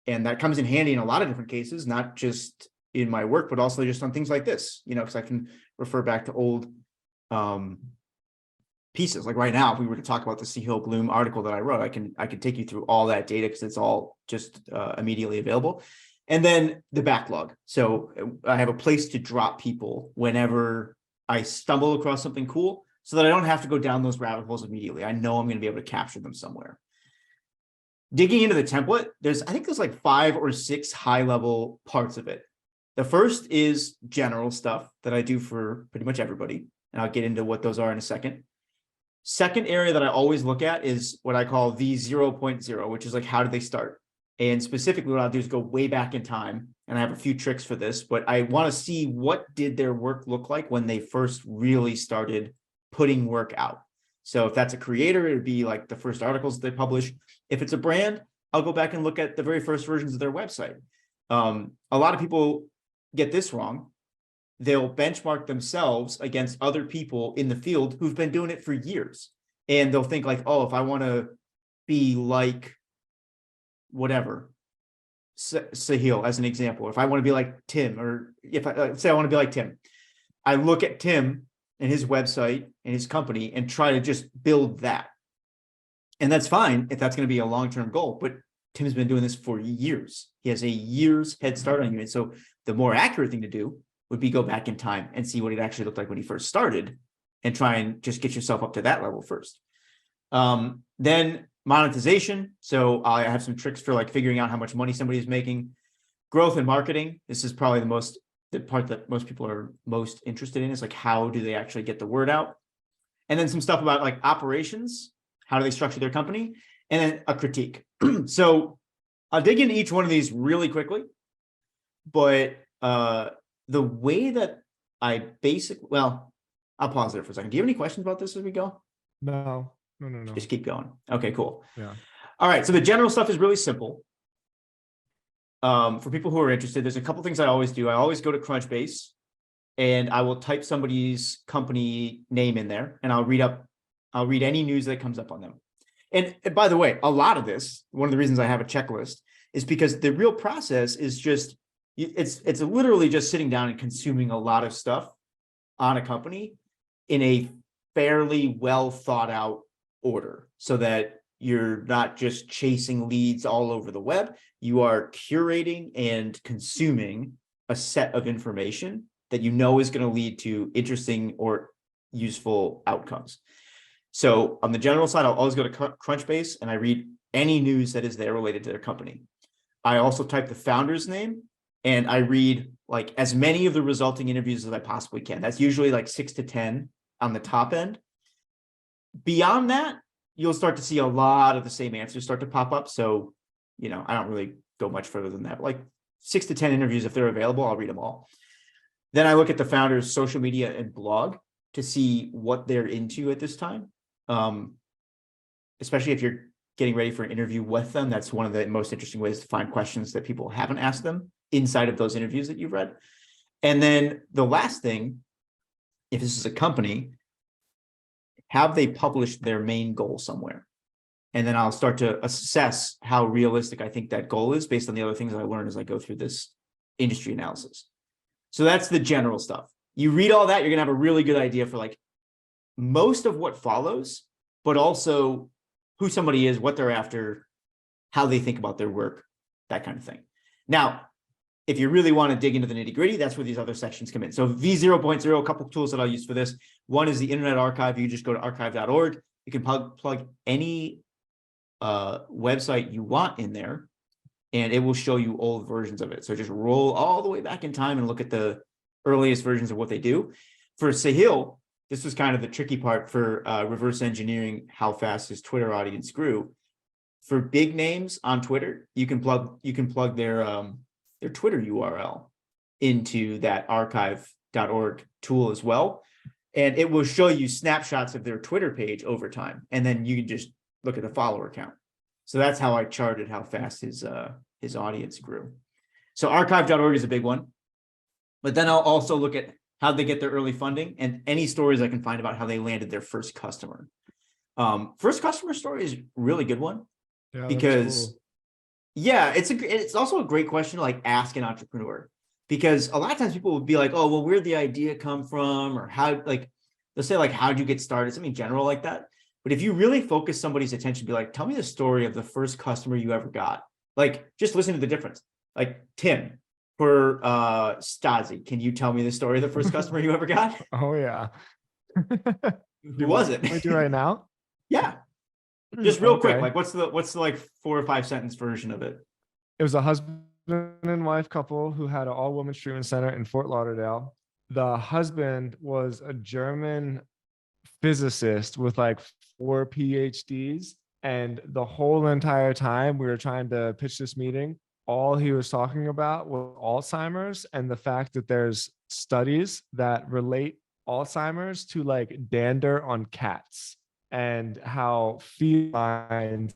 And that comes in handy in a lot of different cases, not just in my work, but also just on things like this, because I can refer back to old pieces. Like right now, if we were to talk about the Sea Hill Bloom article that I wrote, I could take you through all that data because it's all just immediately available. And then the backlog. So I have a place to drop people whenever I stumble across something cool so that I don't have to go down those rabbit holes immediately. I know I'm going to be able to capture them somewhere. Digging into the template, I think there's like 5 or 6 high level parts of it. The first is general stuff that I do for pretty much everybody. And I'll get into what those are in a second. Second area that I always look at is what I call the 0.0, which is like, how did they start? And specifically what I'll do is go way back in time. And I have a few tricks for this, but I want to see what did their work look like when they first really started putting work out. So if that's a creator, it would be like the first articles they publish. If it's a brand, I'll go back and look at the very first versions of their website. A lot of people get this wrong. They'll benchmark themselves against other people in the field who've been doing it for years. And they'll think like, oh, if I want to be like whatever, Sahil as an example. If I want to be like Tim, or if I say I want to be like Tim, I look at Tim and his website and his company and try to just build that. And that's fine if that's going to be a long-term goal, but Tim's been doing this for years. He has a year's head start on you. And so the more accurate thing to do would be go back in time and see what it actually looked like when he first started and try and just get yourself up to that level first. Then monetization. So I have some tricks for like figuring out how much money somebody is making. Growth and marketing. This is probably the part that most people are most interested in, is like, how do they actually get the word out? And then some stuff about like operations. How do they structure their company? And then a critique. So I'll dig into each one of these really quickly. But the way that well, I'll pause there for a second. Do you have any questions about this as we go? No. Just keep going. Okay, cool. Yeah. All right. So the general stuff is really simple. For people who are interested, there's a couple things I always do. I always go to Crunchbase and I will type somebody's company name in there, and I'll read any news that comes up on them. And by the way, a lot of this, one of the reasons I have a checklist is because the real process is just, it's literally just sitting down and consuming a lot of stuff on a company in a fairly well thought out order, so that you're not just chasing leads all over the web. You are curating and consuming a set of information that you know is going to lead to interesting or useful outcomes. So on the general side, I'll always go to Crunchbase and I read any news that is there related to their company. I also type the founder's name and I read like as many of the resulting interviews as I possibly can. That's usually like 6 to 10 on the top end. Beyond that, you'll start to see a lot of the same answers start to pop up. So, I don't really go much further than that. Like 6 to 10 interviews, if they're available, I'll read them all. Then I look at the founder's social media and blog to see what they're into at this time. Especially if you're getting ready for an interview with them. That's one of the most interesting ways to find questions that people haven't asked them inside of those interviews that you've read. And then the last thing, if this is a company, have they published their main goal somewhere? And then I'll start to assess how realistic I think that goal is based on the other things I learn as I go through this industry analysis. So that's the general stuff. You read all that, you're going to have a really good idea for like most of what follows, but also who somebody is, what they're after, how they think about their work, that kind of thing. Now, if you really want to dig into the nitty gritty, that's where these other sections come in. So V0.0, a couple of tools that I'll use for this. One is the Internet Archive. You just go to archive.org. You can plug any website you want in there, and it will show you old versions of it. So just roll all the way back in time and look at the earliest versions of what they do. For Sahil, this was kind of the tricky part for reverse engineering how fast his Twitter audience grew. For big names on Twitter, you can plug their Twitter URL into that archive.org tool as well. And it will show you snapshots of their Twitter page over time. And then you can just look at the follower count. So that's how I charted how fast his audience grew. So archive.org is a big one. But then I'll also look at how they get their early funding and any stories I can find about how they landed their first customer. First customer story is a really good one, because cool. Yeah, it's also a great question to like ask an entrepreneur, because a lot of times people will be like, oh, well, where'd the idea come from? Or how, like, they'll say like, how'd you get started? Something general like that. But if you really focus somebody's attention, be like, tell me the story of the first customer you ever got. Like, just listen to the difference. Like Tim, for Stasi, can you tell me the story of the first customer you ever got? Oh yeah. Who was it? Can we do right now? Yeah. Just real quick, like what's the like 4 or 5 sentence version of it? It was a husband and wife couple who had an all-women's treatment center in Fort Lauderdale. The husband was a German physicist with like 4 PhDs, and the whole entire time we were trying to pitch this meeting, all he was talking about was Alzheimer's and the fact that there's studies that relate Alzheimer's to like dander on cats, and how felines,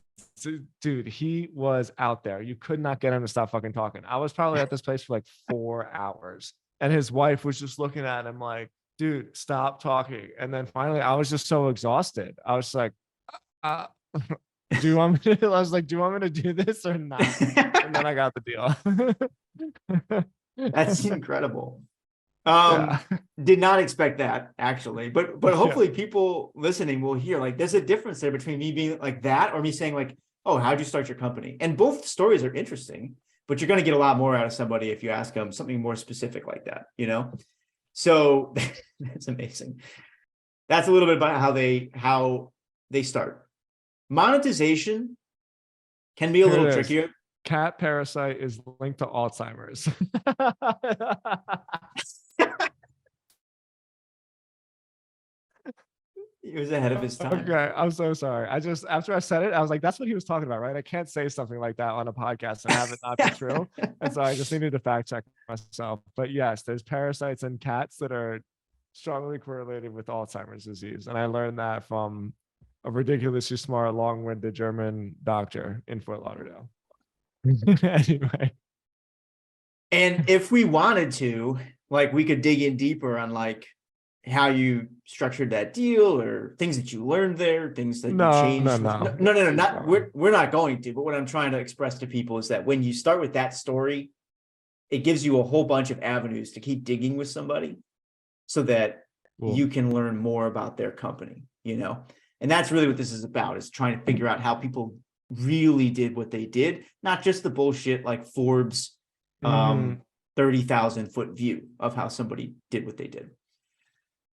dude, he was out there. You could not get him to stop fucking talking. I was probably at this place for like 4 hours, and his wife was just looking at him like, dude, stop talking. And then finally I was just so exhausted. I was like, do you want me to, I was like, do you want me to do this or not? And then I got the deal. That's incredible. Yeah. Did not expect that actually, but Yeah. hopefully people listening will hear like there's a difference there between me being like that or me saying like, oh, how'd you start your company? And both stories are interesting, but you're going to get a lot more out of somebody if you ask them something more specific like that, you know? So that's amazing. That's a little bit about how they start. Monetization can be a Here little it is. trickier. Cat parasite is linked to Alzheimer's. He was ahead of his time. Okay, I'm so sorry. I just, after I said it, I was like, that's what he was talking about, right? I can't say something like that on a podcast and have it not be true. And so I just needed to fact check myself. But yes, there's parasites in cats that are strongly correlated with Alzheimer's disease. And I learned that from a ridiculously smart, long-winded German doctor in Fort Lauderdale. Anyway. And if we wanted to, like, we could dig in deeper on like how you structured that deal or things that you learned there, things that you changed. No, not we're not going to. But what I'm trying to express to people is that when you start with that story, it gives you a whole bunch of avenues to keep digging with somebody so that you can learn more about their company, you know? And that's really what this is about, is trying to figure out how people really did what they did, not just the bullshit like Forbes 30,000 foot view of how somebody did what they did.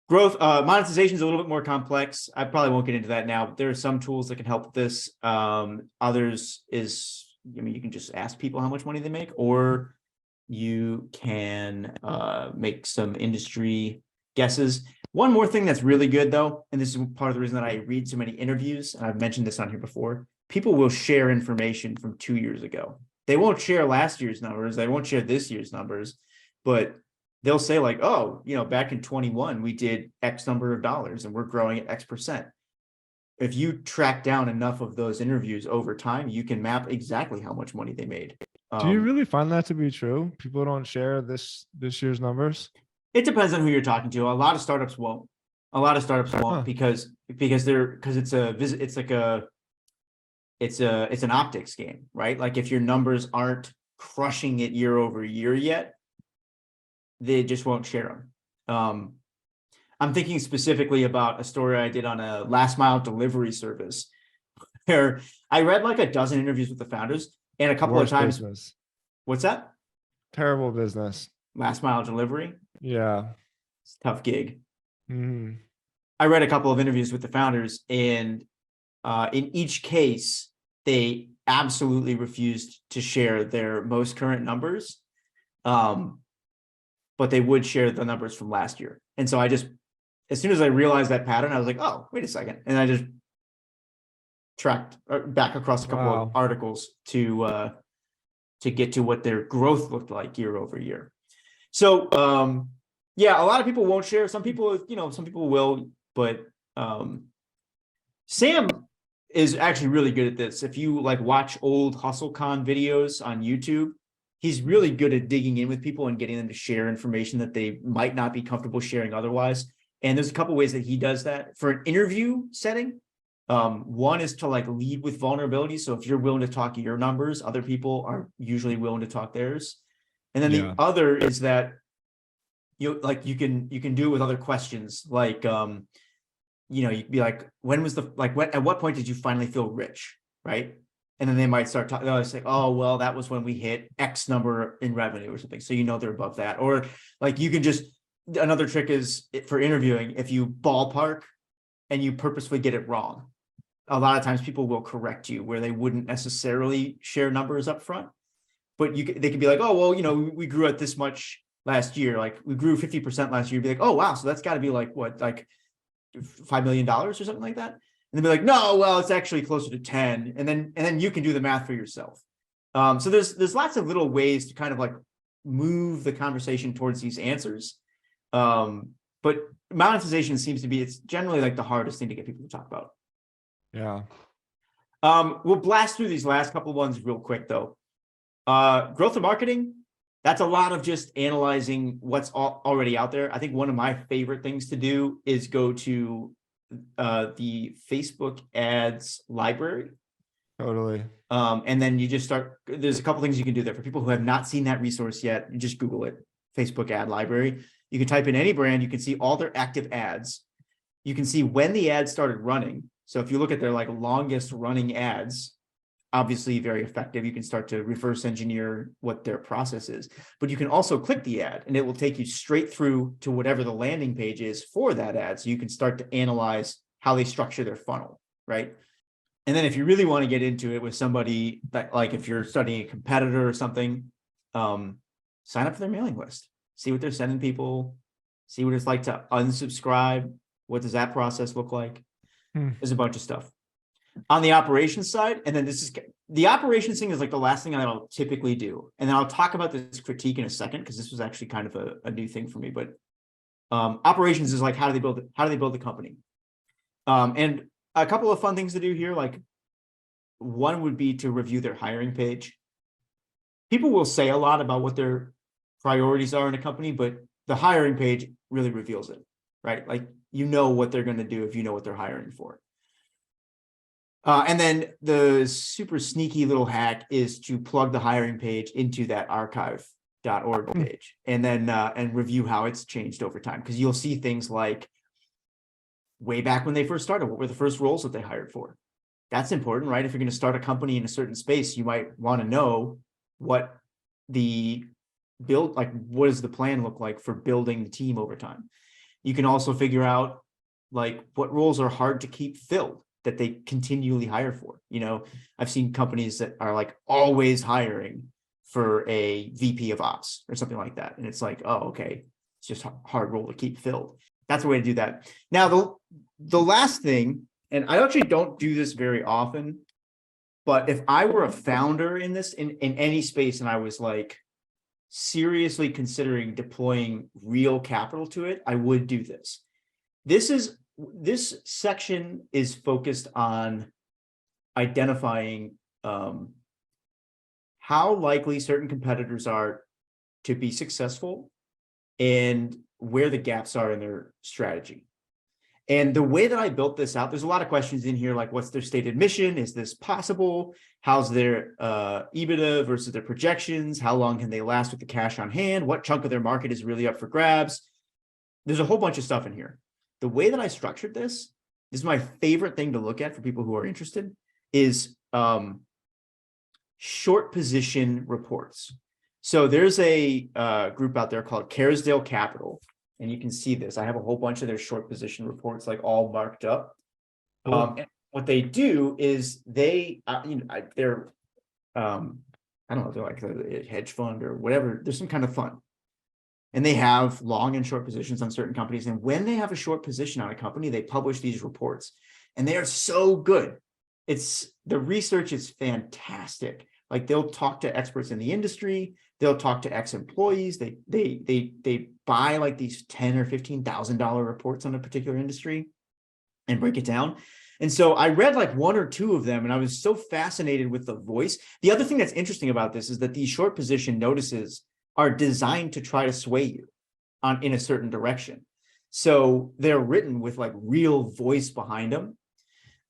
Growth, monetization is a little bit more complex. I probably won't get into that now, but there are some tools that can help with this. Others is, I mean, you can just ask people how much money they make, or you can make some industry guesses. One more thing that's really good though, and this is part of the reason that I read so many interviews, and I've mentioned this on here before, people will share information from 2 years ago. They won't share last year's numbers. They won't share this year's numbers, but they'll say like, oh, you know, back in 21, we did X number of dollars and we're growing at X%. If you track down enough of those interviews over time, you can map exactly how much money they made. Do you really find that to be true? People don't share this year's numbers? It depends on who you're talking to. A lot of startups won't. A lot of startups won't because it's an optics game, right? Like if your numbers aren't crushing it year over year yet, they just won't share them. I'm thinking specifically about a story I did on a last mile delivery service where I read like a dozen interviews with the founders and a couple of times. Business. What's that? Terrible business. Last mile delivery. Yeah. It's a tough gig. Mm-hmm. I read a couple of interviews with the founders, and in each case, they absolutely refused to share their most current numbers. But they would share the numbers from last year. And so I just, as soon as I realized that pattern, I was like, oh, wait a second. And I just tracked back across a couple of articles to get to what their growth looked like year over year. So, yeah, a lot of people won't share. Some people, you know, some people will, but Sam is actually really good at this. If you like watch old HustleCon videos on YouTube, he's really good at digging in with people and getting them to share information that they might not be comfortable sharing otherwise. And there's a couple ways that he does that. For an interview setting, one is to like lead with vulnerability. So if you're willing to talk your numbers, other people are usually willing to talk theirs. And then the other is that you can do it with other questions, like you know, you'd be like, at what point did you finally feel rich, right? And then they might start talking. They'll say, "Oh, well, that was when we hit X number in revenue or something." So you know they're above that. Or like you can just, another trick is for interviewing, if you ballpark and you purposefully get it wrong, a lot of times people will correct you where they wouldn't necessarily share numbers up front. But they could be like, "Oh, well, you know, we grew at this much last year. Like we grew 50% last year." You'd be like, "Oh, wow, so that's got to be like what, like $5 million or something like that." And they'll be like, "No, well, it's actually closer to 10." And then you can do the math for yourself. So there's lots of little ways to kind of like move the conversation towards these answers. But monetization seems to be, it's generally like the hardest thing to get people to talk about. Yeah. We'll blast through these last couple of ones real quick though. Growth of marketing, that's a lot of just analyzing what's already out there. I think one of my favorite things to do is go to the Facebook ads library Totally. And then you just start, there's a couple things you can do there for people who have not seen that resource yet. You just Google it, Facebook ad library. You can type in any brand, you can see all their active ads. You can see when the ads started running. So if you look at their like longest running ads, obviously very effective. You can start to reverse engineer what their process is, but you can also click the ad and it will take you straight through to whatever the landing page is for that ad. So you can start to analyze how they structure their funnel, right? And then if you really want to get into it with somebody that, like if you're studying a competitor or something, sign up for their mailing list, see what they're sending people, see what it's like to unsubscribe. What does that process look like? There's a bunch of stuff on the operations side. And then this is the operations thing is like the last thing that I'll typically do. And then I'll talk about this critique in a second, because this was actually kind of a new thing for me, but operations is like, how do they build it? How do they build the company? And a couple of fun things to do here. Like one would be to review their hiring page. People will say a lot about what their priorities are in a company, but the hiring page really reveals it, right? Like, you know what they're going to do if you know what they're hiring for. And then the super sneaky little hack is to plug the hiring page into that archive.org page and then and review how it's changed over time. Because you'll see things like way back when they first started, what were the first roles that they hired for? That's important, right? If you're going to start a company in a certain space, you might want to know what the build, like what does the plan look like for building the team over time? You can also figure out like what roles are hard to keep filled that they continually hire for. You know, I've seen companies that are like always hiring for a VP of ops or something like that. And it's like, oh, okay, it's just a hard role to keep filled. That's a way to do that. Now, the last thing, and I actually don't do this very often, but if I were a founder in this, in any space, and I was like seriously considering deploying real capital to it, I would do this. This section is focused on identifying how likely certain competitors are to be successful and where the gaps are in their strategy. And the way that I built this out, there's a lot of questions in here, like what's their stated mission? Is this possible? How's their EBITDA versus their projections? How long can they last with the cash on hand? What chunk of their market is really up for grabs? There's a whole bunch of stuff in here. The way that I structured this is my favorite thing to look at for people who are interested is short position reports. So there's a group out there called Caresdale Capital, and you can see this. I have a whole bunch of their short position reports, like all marked up. And what they do is they, they're, I don't know, they're like a hedge fund or whatever. There's some kind of fund. And they have long and short positions on certain companies. And when they have a short position on a company, they publish these reports. And they are so good. The research is fantastic. Like they'll talk to experts in the industry. They'll talk to ex-employees. They buy like these $10,000 or $15,000 reports on a particular industry and break it down. And so I read like one or two of them, and I was so fascinated with the voice. The other thing that's interesting about this is that these short position notices are designed to try to sway you in a certain direction. So they're written with like real voice behind them.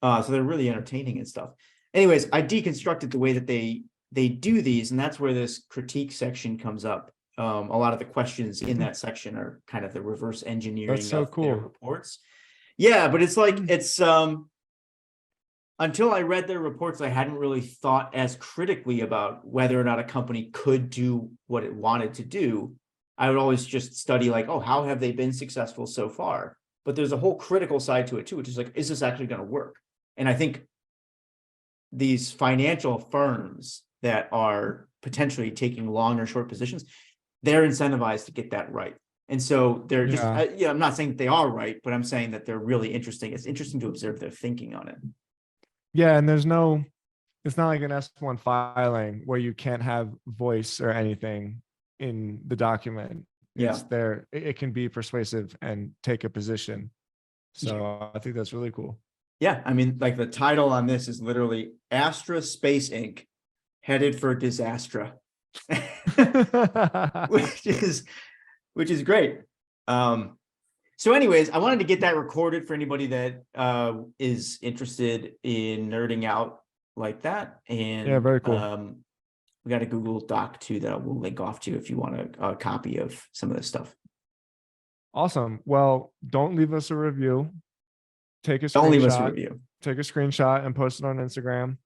So they're really entertaining and stuff. Anyways, I deconstructed the way that they do these, and that's where this critique section comes up. A lot of the questions in that section are kind of the reverse engineering of their reports. Yeah, but it's like, it's until I read their reports, I hadn't really thought as critically about whether or not a company could do what it wanted to do. I would always just study like, oh, how have they been successful so far? But there's a whole critical side to it too, which is like, is this actually going to work? And I think these financial firms that are potentially taking long or short positions, they're incentivized to get that right. And so they're just, I'm not saying that they are right, but I'm saying that they're really interesting. It's interesting to observe their thinking on it. Yeah. And it's not like an S1 filing where you can't have voice or anything in the document. It's there. It can be persuasive and take a position. So I think that's really cool. Yeah. I mean, like the title on this is literally Astra Space Inc. headed for disaster, which is great. So anyways, I wanted to get that recorded for anybody that is interested in nerding out like that. And Yeah, very cool. we got a Google Doc too that we'll link off to if you want a copy of some of this stuff. Awesome. Well, don't leave us a review. Take a Don't leave us a screenshot. review. Take a screenshot and post it on Instagram.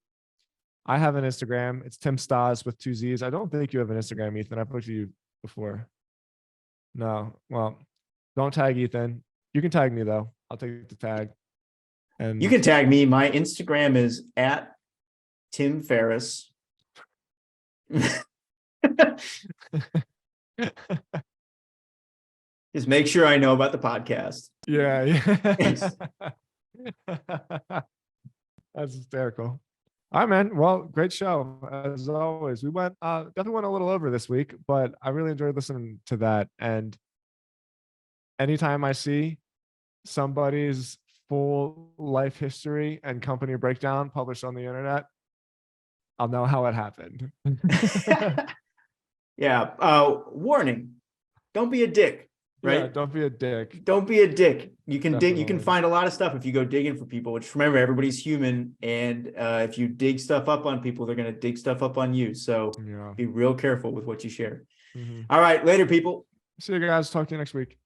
I have an Instagram. It's Tim Stoddart with 2 Z's. I don't think you have an Instagram, Ethan. I've looked at you before. No. Well, don't tag Ethan. You can tag me though. I'll take the tag. And You can tag me. My Instagram is at Tim Ferriss. Just make sure I know about the podcast. Yeah. That's hysterical. All right, man. Well, great show as always. We went definitely went a little over this week, but I really enjoyed listening to that. And anytime I see somebody's full life history and company breakdown published on the internet, I'll know how it happened. Yeah. Warning. Don't be a dick. Right. Yeah, don't be a dick. Don't be a dick. You can dig. You can Definitely. find a lot of stuff if you go digging for people. Which remember, everybody's human, and if you dig stuff up on people, they're gonna dig stuff up on you. So Yeah. be real careful with what you share. Mhm. All right, later, people. See you guys. Talk to you next week.